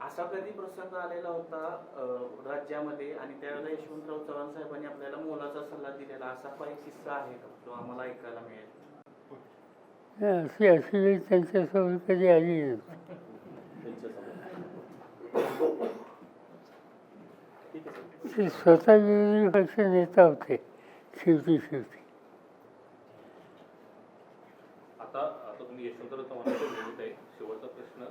असा कधी प्रसंग आलेला होता राज्यामध्ये आणि त्यावेळेला यशवंतराव चव्हाण साहेबांनी आपल्याला मोलाचा सल्ला दिलेला असा काही किस्सा आहे का जो आम्हाला ऐकायला मिळेल? अशी वेळ त्यांच्यासमोर कधी आली नाही. ते स्वतः विरोधी पक्ष नेता होते शेवटी. आता आता तुम्ही यशवंतराव चव्हाणांचे बोलत आहे. शेवटचा प्रश्न,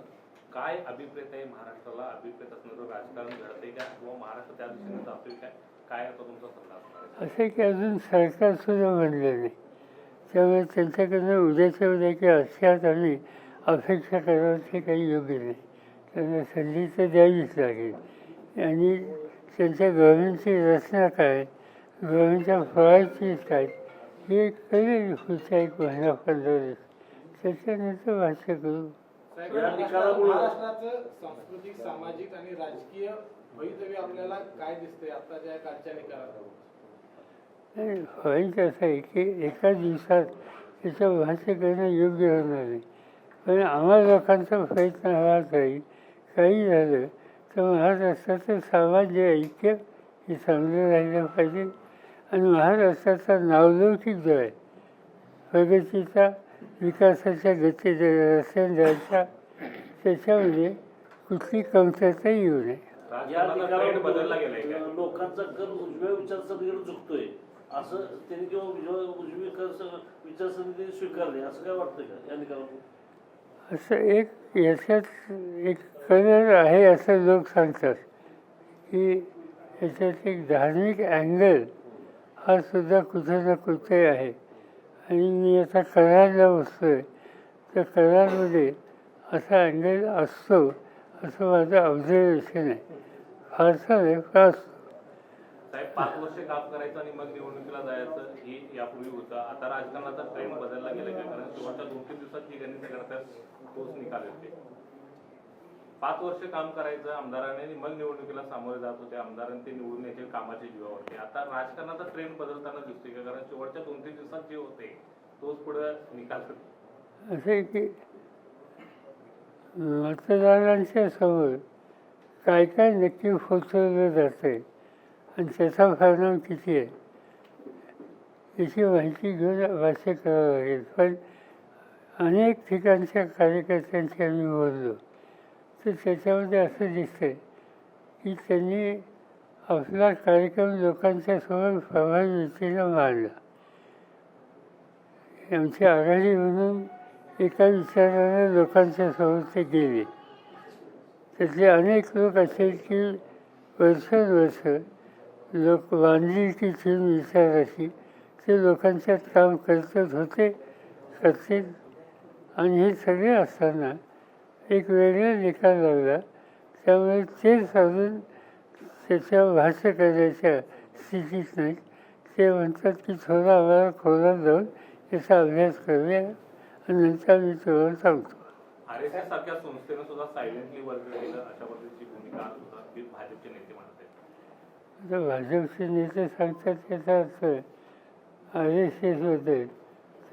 काय अभिप्रेत आहे महाराष्ट्राला? अभिप्रेत असणारं राजकारण घडत आहे का, किंवा महाराष्ट्र त्या दिशेने जातोय काय? काय आता तुमचा सल्ला असणार आहे? असं की अजून सरकार सुद्धा बनलं नाही, त्यामुळे त्यांच्याकडनं उद्याच्या उद्या की अशात आम्ही अपेक्षा करायची काही योग्य नाही. त्यांना संधी तर द्यावीच लागेल. आणि त्यांच्या गव्हर्नमेंटची रचना काय, गव्हर्नमेंटच्या फळाची काय, हे कळेल पुढच्या 1 महिना 15 दिवस. त्याच्यानंतर भाष्य करू. महाराष्ट्राचं सांस्कृतिक, सामाजिक आणि राजकीय भवितव्य आपल्याला काय दिसतंय आता ज्या कालच्या निकालात? पॉईंट असं आहे की एका दिवसात त्याचं भाष्य करणं योग्य होणार नाही. पण आम्हा लोकांचा प्रयत्न हाच आहे, काही झालं तर महाराष्ट्राचं सामान्य ऐक्य हे चांगलं राहिलं पाहिजे. आणि महाराष्ट्राचा नावलौकिक जो आहे, प्रगतीचा, विकासाच्या गती रस्त्याने जायचा, त्याच्यामध्ये कुठली कमतरता येऊ नये. राजकारणाचा ट्रेंड बदलला गेलाय का? लोकांचा कल उजव्या विचारसरणीकडे झुकतोय असं त्यांनी, किंवा उजवी विचारसरणी स्वीकारली असं काय वाटतं का या निकालातून? असं एक याच्यात एक कलर आहे असं लोक सांगतात की याच्यात एक धार्मिक अँगल हा सुद्धा कुठे ना कुठे आहे. आणि मी आता करारला बसतो आहे, तर करारमध्ये असा अँगल असतो असं माझं ऑब्झर्वेशन आहे. फारसा नाही, फार असतो. साहेब, 5 वर्ष काम करायचं आणि मग निवडणुकीला जायचं ही यापूर्वी होतं. आता राजकारणाचा ट्रेंड बदलला गेला का? कारण शेवटच्या 2-3 दिवसात जी गणित करतात तोच निकाल येते. 5 वर्ष काम करायचं आमदारांनी आणि मग निवडणुकीला सामोरे जात होते आमदारांनी, ते निवडून यायचे कामाच्या जीवावरती. आता राजकारणाचा ट्रेंड बदलताना दिसतोय का? कारण शेवटच्या 2-3 दिवसात जे होते तोच पुढे निकाल करतो. असं आहे की मतदारांच्या समोर काय काय नक्की पोचवलं जातं आहे आणि त्याचा परिणाम किती आहे याची माहिती घेऊन भाष्य करावं लागेल. पण अनेक ठिकाणच्या कार्यकर्त्यांशी आम्ही बोललो, तर त्याच्यामध्ये असं दिसतं आहे की त्यांनी आपला कार्यक्रम लोकांच्या समोर प्रभावी रीतीनं मांडला. आमची आघाडी म्हणून एका विचाराने लोकांच्या समोर ते गेले. त्यातले अनेक लोक असे की वर्षानुवर्ष लोक बांधिलकीची विचाराशी ते लोकांच्यात काम करतच होते, करतील. आणि हे सगळे असताना एक वेगळा निकाल लागला, त्यामुळे तेच अजून त्याच्यावर भाष्य करण्याच्या स्थितीत नाही. ते म्हणतात की थोडा आम्हाला खोलात जाऊन याचा अभ्यास करूया आणि नंतर मी तुम्हाला सांगतो. RSS सारख्या संस्थेनं सुद्धा सायलेंटली वर्ग केलं अशा पद्धतीची भूमिका सुद्धा भाजपचे नेते म्हणत आहेत. आता भाजपचे नेते सांगतात त्याचा अर्थ RSS होते,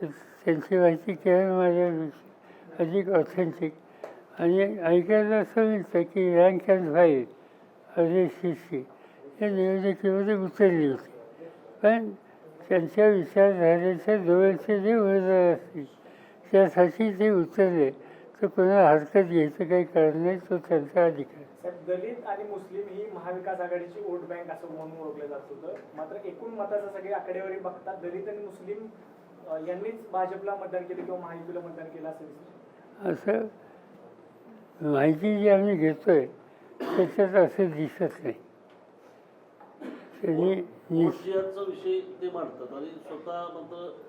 तर त्यांची माहिती केवळ माझ्यापेक्षा अधिक ऑथेंटिक. आणि ऐकायला असं मिळतं की रँक अँड फाईल RSSची या निवडणुकीमध्ये उतरली होती. पण त्यांच्या विचारधारेच्या जवळचे जे उमेदवार असतील त्यासाठी ते उतरले, तर कोणाला हरकत घ्यायचं काही कारण नाही, तो त्यांचा अधिकार. दलित आणि मुस्लिम ही महाविकास आघाडीची वोट बँक असं म्हणून ओळखलं जात होतं. मात्र एकूण मताचं सगळे आकडेवारी बघता दलित आणि मुस्लिम यांनीच भाजपला मतदान केलं किंवा महायुतीला मतदान केलं असं दिसतं. असं माहिती जी आम्ही घेतोय त्याच्यात असं दिसत नाही. त्यांनी विषय ते मांडतात आणि स्वतः मात्र